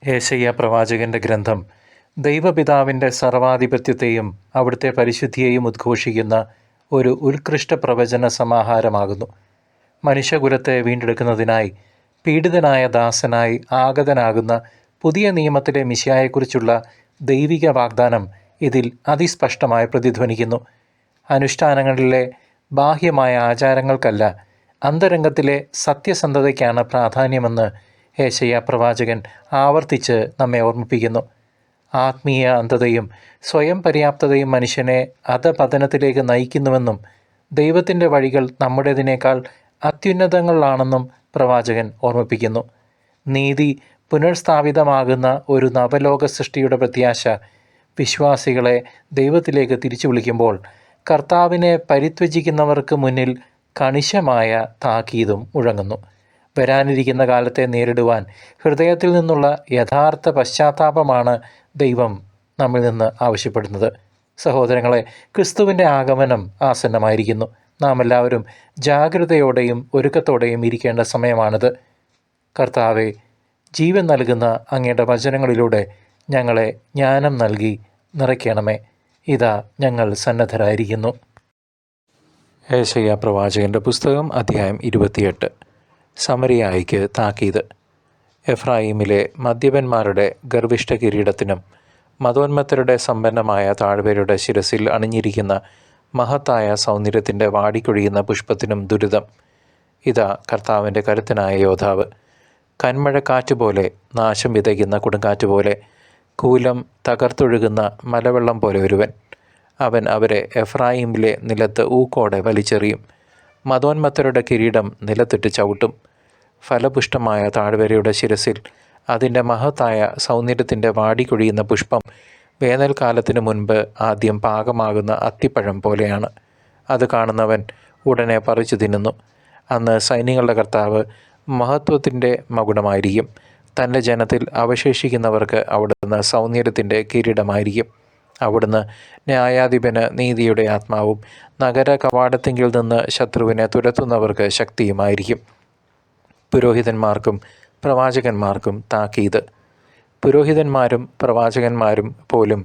യേശയ്യാ പ്രവാചകന്റെ ഗ്രന്ഥം ദൈവപിതാവിൻ്റെ സർവാധിപത്യത്തെയും അവിടുത്തെ പരിശുദ്ധിയെയും ഉദ്ഘോഷിക്കുന്ന ഒരു ഉത്കൃഷ്ട പ്രവചന സമാഹാരമാകുന്നു. മനുഷ്യകുലത്തെ വീണ്ടെടുക്കുന്നതിനായി പീഡിതനായ ദാസനായി ആഗതനാകുന്ന പുതിയ നിയമത്തിലെ മിശിഹായെക്കുറിച്ചുള്ള ദൈവിക വാഗ്ദാനം ഇതിൽ അതിസ്പഷ്ടമായി പ്രതിധ്വനിക്കുന്നു. അനുഷ്ഠാനങ്ങളിലെ ബാഹ്യമായ ആചാരങ്ങൾക്കല്ല, അന്തരംഗത്തിലെ സത്യസന്ധതയ്ക്കാണ് പ്രാധാന്യമെന്ന് യേശയ്യാ പ്രവാചകൻ ആവർത്തിച്ച് നമ്മെ ഓർമ്മിപ്പിക്കുന്നു. ആത്മീയ അന്ധതയും സ്വയം പര്യാപ്തതയും മനുഷ്യനെ അധപതനത്തിലേക്ക് നയിക്കുന്നുവെന്നും ദൈവത്തിൻ്റെ വഴികൾ നമ്മുടേതിനേക്കാൾ അത്യുന്നതങ്ങളിലാണെന്നും പ്രവാചകൻ ഓർമ്മിപ്പിക്കുന്നു. നീതി പുനഃസ്ഥാപിതമാകുന്ന ഒരു നവലോക സൃഷ്ടിയുടെ പ്രത്യാശ വിശ്വാസികളെ ദൈവത്തിലേക്ക് തിരിച്ചു വിളിക്കുമ്പോൾ കർത്താവിനെ പരിത്യജിക്കുന്നവർക്ക് മുന്നിൽ കണിശമായ താക്കീതും മുഴങ്ങുന്നു. വരാനിരിക്കുന്ന കാലത്തെ നേരിടുവാൻ ഹൃദയത്തിൽ നിന്നുള്ള യഥാർത്ഥ പശ്ചാത്താപമാണ് ദൈവം നമ്മിൽ നിന്ന് ആവശ്യപ്പെടുന്നത്. സഹോദരങ്ങളെ, ക്രിസ്തുവിൻ്റെ ആഗമനം ആസന്നമായിരിക്കുന്നു. നാം എല്ലാവരും ജാഗ്രതയോടെയും ഒരുക്കത്തോടെയും ഇരിക്കേണ്ട സമയമാണിത്. കർത്താവെ, ജീവൻ നൽകുന്ന അങ്ങയുടെ വചനങ്ങളിലൂടെ ഞങ്ങളെ ജ്ഞാനം നൽകി നിറയ്ക്കണമേ. ഇതാ ഞങ്ങൾ സന്നദ്ധരായിരിക്കുന്നു. യേശയ്യാ പ്രവാചകൻ്റെ പുസ്തകം അധ്യായം 28. സമരിയായിക്ക് താക്കീത്. എഫ്രായിമിലെ മദ്യപന്മാരുടെ ഗർവിഷ്ഠ കിരീടത്തിനും മതോന്മത്തരുടെ സമ്പന്നമായ താഴ്വരയുടെ ശിരസിൽ അണിഞ്ഞിരിക്കുന്ന മഹത്തായ സൗന്ദര്യത്തിൻ്റെ വാടിക്കൊഴിയുന്ന പുഷ്പത്തിനും ദുരിതം. ഇതാ കർത്താവിൻ്റെ കരുത്തനായ യോദ്ധാവ്. കന്മഴക്കാറ്റുപോലെ, നാശം വിതയ്ക്കുന്ന കൊടുങ്കാറ്റുപോലെ, കൂലം തകർത്തൊഴുകുന്ന മലവെള്ളം പോലെ ഒരുവൻ. അവൻ അവരെ എഫ്രായിമിലെ നിലത്ത് ഊക്കോടെ വലിച്ചെറിയും. മതോന്മത്തരുടെ കിരീടം നിലത്തിട്ട് ചവിട്ടും. ഫലപുഷ്ടമായ താഴ്വരയുടെ ശിരസിൽ അതിൻ്റെ മഹത്തായ സൗന്ദര്യത്തിൻ്റെ വാടിക്കൊഴിയുന്ന പുഷ്പം വേനൽക്കാലത്തിന് മുൻപ് ആദ്യം പാകമാകുന്ന അത്തിപ്പഴം പോലെയാണ്. അത് കാണുന്നവൻ ഉടനെ പറിച്ചു തിന്നുന്നു. അന്ന് സൈന്യങ്ങളുടെ കർത്താവ് മഹത്വത്തിൻ്റെ മകുടമായിരിക്കും. തൻ്റെ ജനത്തിൽ അവശേഷിക്കുന്നവർക്ക് അവിടുന്ന് സൗന്ദര്യത്തിൻ്റെ കിരീടമായിരിക്കും. അവിടുന്ന് ന്യായാധിപന് നീതിയുടെ ആത്മാവും നഗര കവാടത്തിങ്കിൽ നിന്ന് ശത്രുവിനെ തുരത്തുന്നവർക്ക് ശക്തിയുമായിരിക്കും. പുരോഹിതന്മാർക്കും പ്രവാചകന്മാർക്കും താക്കീത്. പുരോഹിതന്മാരും പ്രവാചകന്മാരും പോലും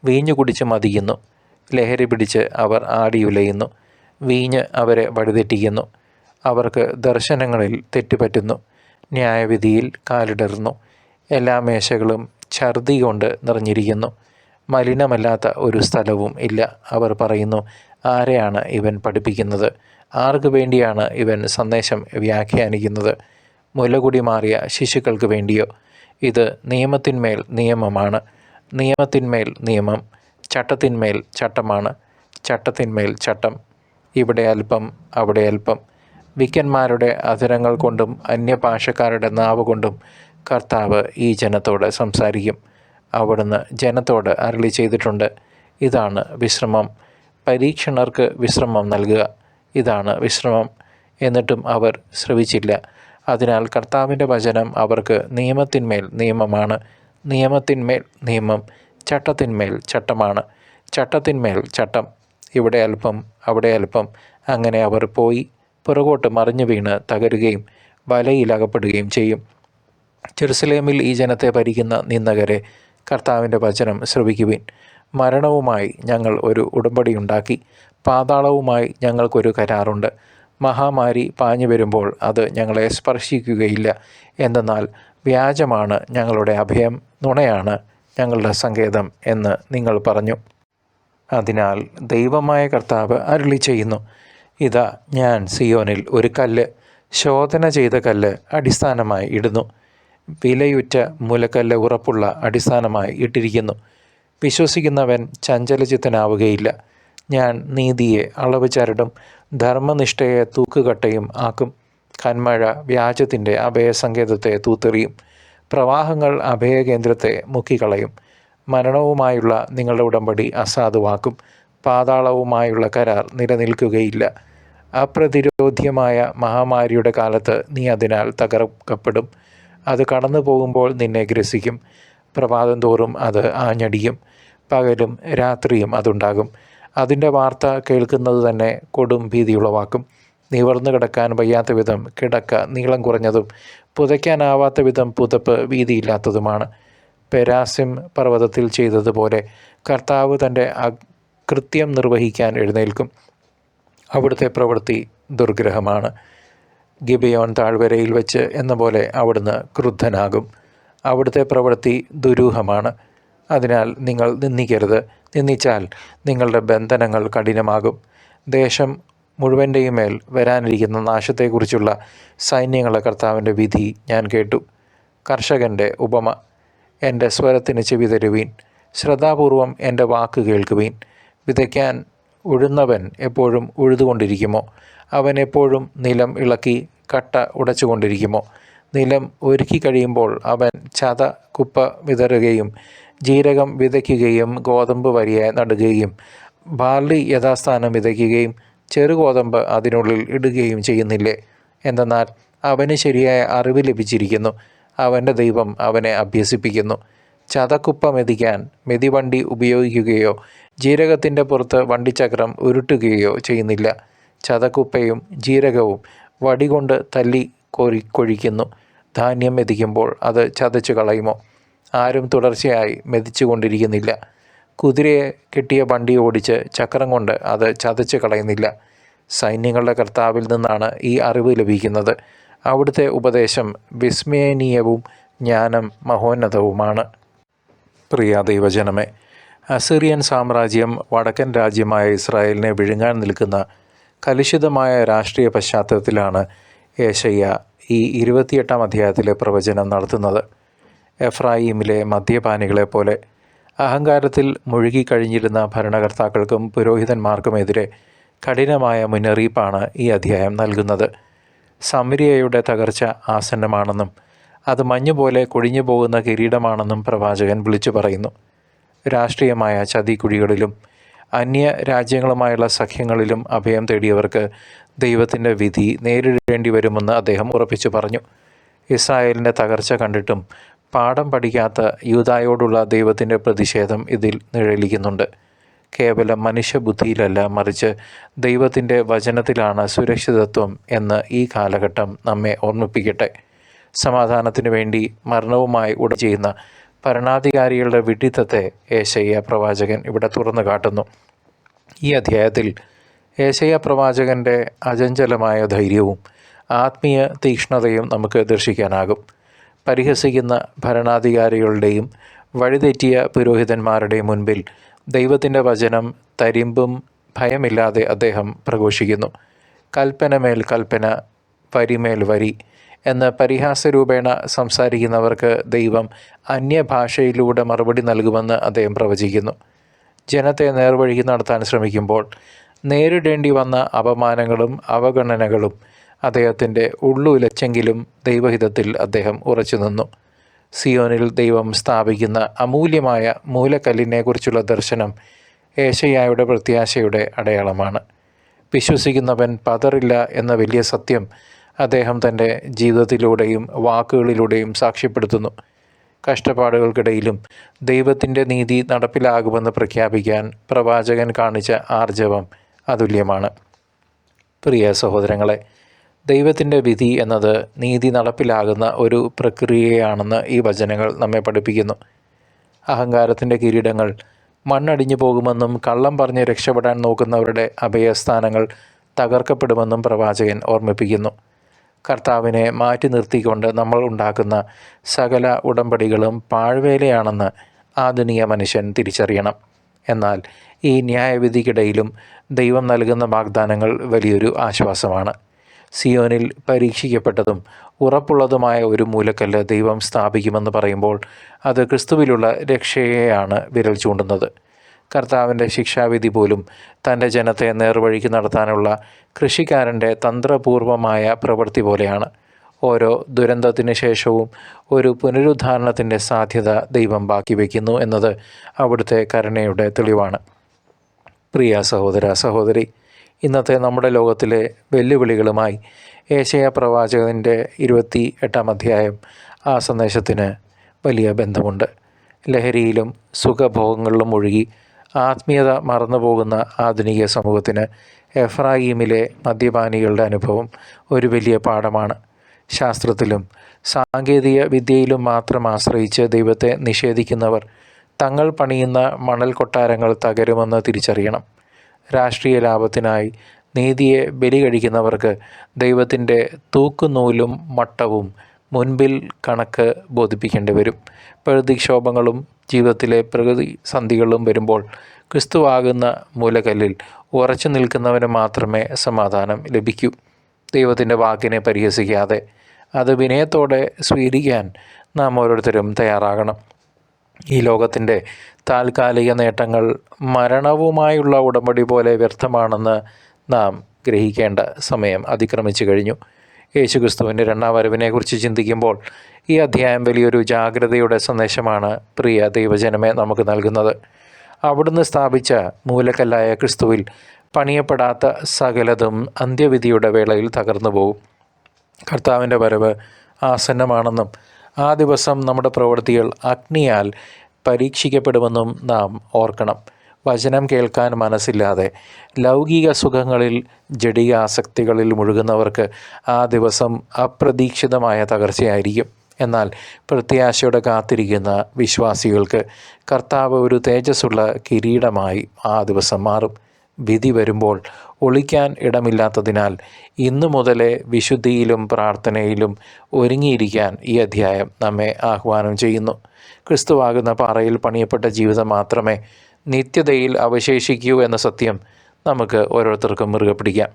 വീഞ്ഞു കുടിച്ച് മതിയുന്നു. ലഹരി പിടിച്ച് അവർ ആടിയുലയുന്നു. വീഞ്ഞ് അവരെ വഴിതെറ്റിക്കുന്നു. അവർക്ക് ദർശനങ്ങളിൽ തെറ്റുപറ്റുന്നു. ന്യായവിധിയിൽ കാലിടറുന്നു. എല്ലാ മേശകളും ഛർദി കൊണ്ട് നിറഞ്ഞിരിക്കുന്നു. മലിനമല്ലാത്ത ഒരു സ്ഥലവും ഇല്ല. അവർ പറയുന്നു, ആരെയാണ് ഇവൻ പഠിപ്പിക്കുന്നത്? ആർക്ക് വേണ്ടിയാണ് ഇവൻ സന്ദേശം വ്യാഖ്യാനിക്കുന്നത്? മുലകുടി മാറിയ ശിശുക്കൾക്ക് വേണ്ടിയോ? ഇത് നിയമത്തിന്മേൽ നിയമമാണ്, നിയമത്തിന്മേൽ നിയമം, ചട്ടത്തിന്മേൽ ചട്ടമാണ്, ചട്ടത്തിന്മേൽ ചട്ടം. ഇവിടെ അല്പം, അവിടെ അല്പം. വിക്കന്മാരുടെ അധരങ്ങൾ കൊണ്ടും അന്യഭാഷക്കാരുടെ നാവ് കൊണ്ടും കർത്താവ് ഈ ജനത്തോട് സംസാരിക്കും. അവിടുന്ന് ജനത്തോട് അരുളി ചെയ്തിട്ടുണ്ട്, ഇതാണ് വിശ്രമം. പരീക്ഷണർക്ക് വിശ്രമം നൽകുക, ഇതാണ് വിശ്രമം. എന്നിട്ടും അവർ ശ്രവിച്ചില്ല. അതിനാൽ കർത്താവിൻ്റെ വചനം അവർക്ക് നിയമത്തിന്മേൽ നിയമമാണ്, നിയമത്തിന്മേൽ നിയമം, ചട്ടത്തിന്മേൽ ചട്ടമാണ്, ചട്ടത്തിന്മേൽ ചട്ടം. ഇവിടെ അല്പം, അവിടെ അല്പം. അങ്ങനെ അവർ പോയി പുറകോട്ട് മറിഞ്ഞു വീണ് തകരുകയും വലയിലകപ്പെടുകയും ചെയ്യും. ജെറുസലേമിൽ ഈ ജനത്തെ ഭരിക്കുന്ന നിന്ദകരെ, കർത്താവിൻ്റെ വചനം ശ്രവിക്കുവിൻ. മരണവുമായി ഞങ്ങൾ ഒരു ഉടമ്പടിയുണ്ടാക്കി, പാതാളവുമായി ഞങ്ങൾക്കൊരു കരാറുണ്ട്. മഹാമാരി പാഞ്ഞു വരുമ്പോൾ അത് ഞങ്ങളെ സ്പർശിക്കുകയില്ല. എന്തെന്നാൽ വ്യാജമാണ് ഞങ്ങളുടെ അഭയം, നുണയാണ് ഞങ്ങളുടെ സങ്കേതം എന്ന് നിങ്ങൾ പറഞ്ഞു. അതിനാൽ ദൈവമായ കർത്താവ് അരുളി ചെയ്യുന്നു, ഇതാ ഞാൻ സിയോനിൽ ഒരു കല്ല്, ശോധന ചെയ്ത കല്ല് അടിസ്ഥാനമായി ഇടുന്നു. വിലയുറ്റ മുലക്കല്ല് ഉറപ്പുള്ള അടിസ്ഥാനമായി ഇട്ടിരിക്കുന്നു. വിശ്വസിക്കുന്നവൻ ചഞ്ചലചിത്തനാവുകയില്ല. ഞാൻ നീതിയെ അളവ് ചരടും ധർമ്മനിഷ്ഠയെ തൂക്കുകട്ടയും ആക്കും. കന്മഴ വ്യാജത്തിൻ്റെ അഭയസങ്കേതത്തെ തൂത്തെറിയും. പ്രവാഹങ്ങൾ അഭയകേന്ദ്രത്തെ മുക്കിക്കളയും. മരണവുമായുള്ള നിങ്ങളുടെ ഉടമ്പടി അസാധുവാക്കും. പാതാളവുമായുള്ള കരാർ നിലനിൽക്കുകയില്ല. അപ്രതിരോധ്യമായ മഹാമാരിയുടെ കാലത്ത് നീ അതിനാൽ തകർക്കപ്പെടും. അത് കടന്നു പോകുമ്പോൾ നിന്നെ ഗ്രസിക്കും. പ്രഭാതം തോറും അത് ആഞ്ഞടിക്കും. പകലും രാത്രിയും അതുണ്ടാകും. അതിൻ്റെ വാർത്ത കേൾക്കുന്നത് തന്നെ കൊടും ഭീതി ഉളവാക്കും. നിവർന്നു കിടക്കാൻ വയ്യാത്ത വിധം കിടക്ക നീളം കുറഞ്ഞതും പുതയ്ക്കാനാവാത്ത വിധം പുതപ്പ് വീതിയില്ലാത്തതുമാണ്. പെരാസിം പർവ്വതത്തിൽ ചെയ്തതുപോലെ കർത്താവ് തൻ്റെ കൃത്യം നിർവഹിക്കാൻ എഴുന്നേൽക്കും. അവിടുത്തെ പ്രവൃത്തി ദുർഗ്രഹമാണ്. ഗിബയോൻ താഴ്വരയിൽ വെച്ച് എന്ന പോലെ അവിടുന്ന് ക്രുദ്ധനാകും. അവിടുത്തെ പ്രവൃത്തി ദുരൂഹമാണ്. അതിനാൽ നിങ്ങൾ നിന്ദിക്കരുത്. നിന്ദിച്ചാൽ നിങ്ങളുടെ ബന്ധനങ്ങൾ കഠിനമാകും. ദേശം മുഴുവൻ്റെയും മേൽ വരാനിരിക്കുന്ന നാശത്തെക്കുറിച്ചുള്ള സൈന്യങ്ങളുടെ കർത്താവിൻ്റെ വിധി ഞാൻ കേട്ടു. കർഷകൻ്റെ ഉപമ. എൻ്റെ സ്വരത്തിന് ചെവി തരുവീൻ, ശ്രദ്ധാപൂർവം എൻ്റെ വാക്ക് കേൾക്കുവീൻ. വിതയ്ക്കാൻ ഉഴുന്നവൻ എപ്പോഴും ഉഴുതുകൊണ്ടിരിക്കുമോ? അവൻ എപ്പോഴും നിലം ഇളക്കി കട്ട ഉടച്ചുകൊണ്ടിരിക്കുമോ? നിലം ഒരുക്കി കഴിയുമ്പോൾ അവൻ ചത കുപ്പ വിതറുകയും ജീരകം വിതയ്ക്കുകയും ഗോതമ്പ് വരിയെ നടുകയും ബാർലി യഥാസ്ഥാനം വിതയ്ക്കുകയും ചെറുഗോതമ്പ് അതിനുള്ളിൽ ഇടുകയും ചെയ്യുന്നില്ലേ? എന്തെന്നാൽ അവന് ശരിയായ അറിവ് ലഭിച്ചിരിക്കുന്നു. അവൻ്റെ ദൈവം അവനെ അഭ്യസിപ്പിക്കുന്നു. ചതക്കുപ്പ മെതിക്കാൻ മെതിവണ്ടി ഉപയോഗിക്കുകയോ ജീരകത്തിൻ്റെ പുറത്ത് വണ്ടിച്ചക്രം ഉരുട്ടുകയോ ചെയ്യുന്നില്ല. ചതക്കുപ്പയും ജീരകവും വടികൊണ്ട് തല്ലി കൊഴിക്കുന്നു. ധാന്യം മെതിക്കുമ്പോൾ അത് ചതച്ചു കളയുമോ? ആരും തുടർച്ചയായി മെതിച്ചു കൊണ്ടിരിക്കുന്നില്ല. കുതിരയെ കെട്ടിയ വണ്ടി ഓടിച്ച് ചക്രം കൊണ്ട് അത് ചതച്ച് കളയുന്നില്ല. സൈന്യങ്ങളുടെ കർത്താവിൽ നിന്നാണ് ഈ അറിവ് ലഭിക്കുന്നത്. അവിടുത്തെ ഉപദേശം വിസ്മയനീയവും ജ്ഞാനം മഹോന്നതവുമാണ്. പ്രിയ ദൈവജനമേ, അസിറിയൻ സാമ്രാജ്യം വടക്കൻ രാജ്യമായ ഇസ്രായേലിനെ വിഴുങ്ങാൻ നിൽക്കുന്ന കലുഷിതമായ രാഷ്ട്രീയ പശ്ചാത്തലത്തിലാണ് യേശയ്യ ഈ 28-ാം അധ്യായത്തിലെ പ്രവചനം നടത്തുന്നത്. എഫ്രായീമിലെ മദ്യപാനികളെപ്പോലെ അഹങ്കാരത്തിൽ മുഴുകിക്കഴിഞ്ഞിരുന്ന ഭരണകർത്താക്കൾക്കും പുരോഹിതന്മാർക്കുമെതിരെ കഠിനമായ മുന്നറിയിപ്പാണ് ഈ അധ്യായം നൽകുന്നത്. സമരിയയുടെ തകർച്ച ആസന്നമാണെന്നും അത് മഞ്ഞുപോലെ കൊഴിഞ്ഞു പോകുന്ന കിരീടമാണെന്നും പ്രവാചകൻ വിളിച്ചു പറയുന്നു. രാഷ്ട്രീയമായ ചതിക്കുഴികളിലും അന്യ രാജ്യങ്ങളുമായുള്ള സഖ്യങ്ങളിലും അഭയം തേടിയവർക്ക് ദൈവത്തിൻ്റെ വിധി നേരിടേണ്ടി വരുമെന്ന് അദ്ദേഹം ഉറപ്പിച്ചു പറഞ്ഞു. ഇസ്രായേലിൻ്റെ തകർച്ച കണ്ടിട്ടും പാഠം പഠിക്കാത്ത യൂദായോടുള്ള ദൈവത്തിൻ്റെ പ്രതിഷേധം ഇതിൽ നിഴലിക്കുന്നുണ്ട്. കേവലം മനുഷ്യബുദ്ധിയിലല്ല, മറിച്ച് ദൈവത്തിൻ്റെ വചനത്തിലാണ് സുരക്ഷിതത്വം എന്ന് ഈ കാലഘട്ടം നമ്മെ ഓർമ്മിപ്പിക്കട്ടെ. സമാധാനത്തിനു വേണ്ടി മരണവുമായി ചെയ്യുന്ന ഭരണാധികാരികളുടെ വിഡ്ഢിത്തത്തെ യേശയ്യ പ്രവാചകൻ ഇവിടെ തുറന്നു കാട്ടുന്നു. ഈ അധ്യായത്തിൽ യേശയ്യ പ്രവാചകൻ്റെ അചഞ്ചലമായ ധൈര്യവും ആത്മീയ തീക്ഷ്ണതയും നമുക്ക് ദർശിക്കാനാകും. പരിഹസിക്കുന്ന ഭരണാധികാരികളുടെയും വഴിതെറ്റിയ പുരോഹിതന്മാരുടെയും മുൻപിൽ ദൈവത്തിൻ്റെ വചനം തരിമ്പും ഭയമില്ലാതെ അദ്ദേഹം പ്രഘോഷിക്കുന്നു. കൽപ്പനമേൽ കൽപ്പന, വരിമേൽ വരി എന്ന് പരിഹാസരൂപേണ സംസാരിക്കുന്നവർക്ക് ദൈവം അന്യഭാഷയിലൂടെ മറുപടി നൽകുമെന്ന് അദ്ദേഹം പ്രവചിക്കുന്നു. ജനത്തെ നേർവഴിക്ക് നടത്താൻ ശ്രമിക്കുമ്പോൾ നേരിടേണ്ടി വന്ന അപമാനങ്ങളും അവഗണനകളും അദ്ദേഹത്തിൻ്റെ ഉള്ളുലച്ചെങ്കിലും ദൈവഹിതത്തിൽ അദ്ദേഹം ഉറച്ചു നിന്നു. സിയോനിൽ ദൈവം സ്ഥാപിക്കുന്ന അമൂല്യമായ മൂലക്കല്ലിനെക്കുറിച്ചുള്ള ദർശനം യേശയ്യായുടെ പ്രത്യാശയുടെ അടയാളമാണ്. വിശ്വസിക്കുന്നവൻ പതറില്ല എന്ന വലിയ സത്യം അദ്ദേഹം തൻ്റെ ജീവിതത്തിലൂടെയും വാക്കുകളിലൂടെയും സാക്ഷ്യപ്പെടുത്തുന്നു. കഷ്ടപ്പാടുകൾക്കിടയിലും ദൈവത്തിൻ്റെ നീതി നടപ്പിലാകുമെന്ന് പ്രഖ്യാപിക്കാൻ പ്രവാചകൻ കാണിച്ച ആർജവം അതുല്യമാണ്. പ്രിയ സഹോദരങ്ങളെ, ദൈവത്തിൻ്റെ വിധി എന്നത് നീതി നടപ്പിലാകുന്ന ഒരു പ്രക്രിയയാണെന്ന് ഈ വചനങ്ങൾ നമ്മെ പഠിപ്പിക്കുന്നു. അഹങ്കാരത്തിൻ്റെ കിരീടങ്ങൾ മണ്ണടിഞ്ഞു പോകുമെന്നും കള്ളം പറഞ്ഞ് രക്ഷപ്പെടാൻ നോക്കുന്നവരുടെ അഭയസ്ഥാനങ്ങൾ തകർക്കപ്പെടുമെന്നും പ്രവാചകൻ ഓർമ്മിപ്പിക്കുന്നു. കർത്താവിനെ മാറ്റി നിർത്തിക്കൊണ്ട് നമ്മൾ ഉണ്ടാക്കുന്ന സകല ഉടമ്പടികളും പാഴ്വേലയാണെന്ന് ആധുനിക മനുഷ്യൻ തിരിച്ചറിയണം. എന്നാൽ ഈ ന്യായവിധിക്കിടയിലും ദൈവം നൽകുന്ന വാഗ്ദാനങ്ങൾ വലിയൊരു ആശ്വാസമാണ്. സിയോനിൽ പരീക്ഷിക്കപ്പെട്ടതും ഉറപ്പുള്ളതുമായ ഒരു മൂലക്കല്ല് ദൈവം സ്ഥാപിക്കുമെന്ന് പറയുമ്പോൾ അത് ക്രിസ്തുവിലുള്ള രക്ഷയെയാണ് വിരൽ ചൂണ്ടുന്നത്. കർത്താവിൻ്റെ ശിക്ഷാവിധി പോലും തൻ്റെ ജനത്തെ നേർവഴിക്ക് നടത്താനുള്ള കൃഷിക്കാരൻ്റെ തന്ത്രപൂർവമായ പ്രവൃത്തി പോലെയാണ്. ഓരോ ദുരന്തത്തിന് ശേഷവും ഒരു പുനരുദ്ധാരണത്തിൻ്റെ സാധ്യത ദൈവം ബാക്കി വയ്ക്കുന്നു എന്നത് അവിടുത്തെ കരുണയുടെ തെളിവാണ്. പ്രിയ സഹോദര സഹോദരി, ഇന്നത്തെ നമ്മുടെ ലോകത്തിലെ വെല്ലുവിളികളുമായി യേശയ്യാ പ്രവാചകൻ്റെ 28-ാം അധ്യായം ആ സന്ദേശത്തിന് വലിയ ബന്ധമുണ്ട്. ലഹരിയിലും സുഖഭോഗങ്ങളിലും ഒഴുകി ആത്മീയത മറന്നുപോകുന്ന ആധുനിക സമൂഹത്തിന് എഫ്രായീമിലെ മദ്യപാനികളുടെ അനുഭവം ഒരു വലിയ പാഠമാണ്. ശാസ്ത്രത്തിലും സാങ്കേതിക വിദ്യയിലും മാത്രം ആശ്രയിച്ച് ദൈവത്തെ നിഷേധിക്കുന്നവർ തങ്ങൾ പണിയുന്ന മണൽ കൊട്ടാരങ്ങൾ തകരുമെന്ന് തിരിച്ചറിയണം. രാഷ്ട്രീയ ലാഭത്തിനായി നീതിയെ ബലി കഴിക്കുന്നവർക്ക് ദൈവത്തിൻ്റെ തൂക്കുനൂലും മട്ടവും മുൻപിൽ കണക്ക് ബോധിപ്പിക്കേണ്ടി വരും. പ്രകൃതിക്ഷോഭങ്ങളും ജീവിതത്തിലെ പ്രതിസന്ധികളും വരുമ്പോൾ ക്രിസ്തുവാകുന്ന മൂലകല്ലിൽ ഉറച്ചു നിൽക്കുന്നവന് മാത്രമേ സമാധാനം ലഭിക്കൂ. ദൈവത്തിൻ്റെ വാക്കിനെ പരിഹസിക്കാതെ അത് വിനയത്തോടെ സ്വീകരിക്കാൻ നാം ഓരോരുത്തരും തയ്യാറാകണം. ഈ ലോകത്തിൻ്റെ താൽക്കാലിക നേട്ടങ്ങൾ മരണവുമായുള്ള ഉടമ്പടി പോലെ വ്യർത്ഥമാണെന്ന് നാം ഗ്രഹിക്കേണ്ട സമയം അതിക്രമിച്ചു കഴിഞ്ഞു. യേശുക്രിസ്തുവിൻ്റെ രണ്ടാം വരവിനെക്കുറിച്ച് ചിന്തിക്കുമ്പോൾ ഈ അധ്യായം വലിയൊരു ജാഗ്രതയുടെ സന്ദേശമാണ് പ്രിയ ദൈവജനമേ നമുക്ക് നൽകുന്നത്. അവിടുന്ന് സ്ഥാപിച്ച മൂലക്കല്ലായ ക്രിസ്തുവിൽ പണിയപ്പെടാത്ത സകലതും അന്ത്യവിധിയുടെ വേളയിൽ തകർന്നു പോകും. കർത്താവിൻ്റെ വരവ് ആസന്നമാണെന്നും ആ ദിവസം നമ്മുടെ പ്രവൃത്തികൾ അഗ്നിയാൽ പരീക്ഷിക്കപ്പെടുമെന്നും നാം ഓർക്കണം. വചനം കേൾക്കാൻ മനസ്സില്ലാതെ ലൗകിക സുഖങ്ങളിൽ ജഡികാസക്തികളിൽ മുഴുകുന്നവർക്ക് ആ ദിവസം അപ്രതീക്ഷിതമായ തകർച്ചയായിരിക്കും. എന്നാൽ പ്രത്യാശയോടെ കാത്തിരിക്കുന്ന വിശ്വാസികൾക്ക് കർത്താവ് ഒരു തേജസ്സുള്ള കിരീടമായി ആ ദിവസം മാറും. വിധി വരുമ്പോൾ ഒളിക്കാൻ ഇടമില്ലാത്തതിനാൽ ഇന്നു മുതലേ വിശുദ്ധിയിലും പ്രാർത്ഥനയിലും ഒരുങ്ങിയിരിക്കാൻ ഈ അധ്യായം നമ്മെ ആഹ്വാനം ചെയ്യുന്നു. ക്രിസ്തുവാകുന്ന പാറയിൽ പണിയപ്പെട്ട ജീവിതം മാത്രമേ നിത്യതയിൽ അവശേഷിക്കൂ എന്ന സത്യം നമുക്ക് ഓരോരുത്തർക്കും മുറുകെ പിടിക്കാം.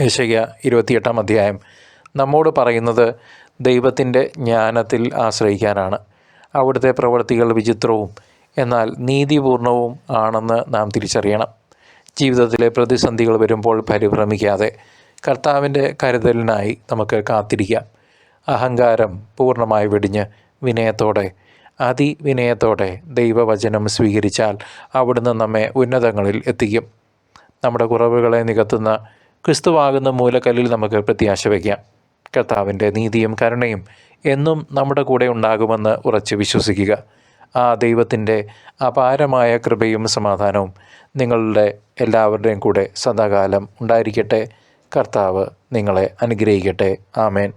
യെശയ്യാ 28 അധ്യായം നമ്മോട് പറയുന്നത് ദൈവത്തിൻ്റെ ജ്ഞാനത്തിൽ ആശ്രയിക്കാനാണ്. അവിടുത്തെ പ്രവൃത്തികൾ വിചിത്രവും എന്നാൽ നീതിപൂർണവും ആണെന്ന് നാം തിരിച്ചറിയണം. ജീവിതത്തിലെ പ്രതിസന്ധികൾ വരുമ്പോൾ പരിഭ്രമിക്കാതെ കർത്താവിൻ്റെ കരുതലിനായി നമുക്ക് കാത്തിരിക്കാം. അഹങ്കാരം പൂർണ്ണമായി വെടിഞ്ഞ് വിനയത്തോടെ അതിവിനയത്തോടെ ദൈവവചനം സ്വീകരിച്ചാൽ അവിടുന്ന് നമ്മെ ഉന്നതങ്ങളിൽ എത്തിക്കും. നമ്മുടെ കുറവുകളെ നികത്തുന്ന ക്രിസ്തുവാകുന്ന മൂലക്കല്ലിൽ നമുക്ക് പ്രത്യാശ വയ്ക്കാം. കർത്താവിൻ്റെ നീതിയും കരുണയും എന്നും നമ്മുടെ കൂടെ ഉണ്ടാകുമെന്ന് ഉറച്ച് വിശ്വസിക്കുക. ആ ദൈവത്തിൻ്റെ അപാരമായ കൃപയും സമാധാനവും നിങ്ങളുടെ എല്ലാവരുടെയും കൂടെ സദാകാലം ഉണ്ടായിരിക്കട്ടെ. കർത്താവ് നിങ്ങളെ അനുഗ്രഹിക്കട്ടെ. ആമേൻ.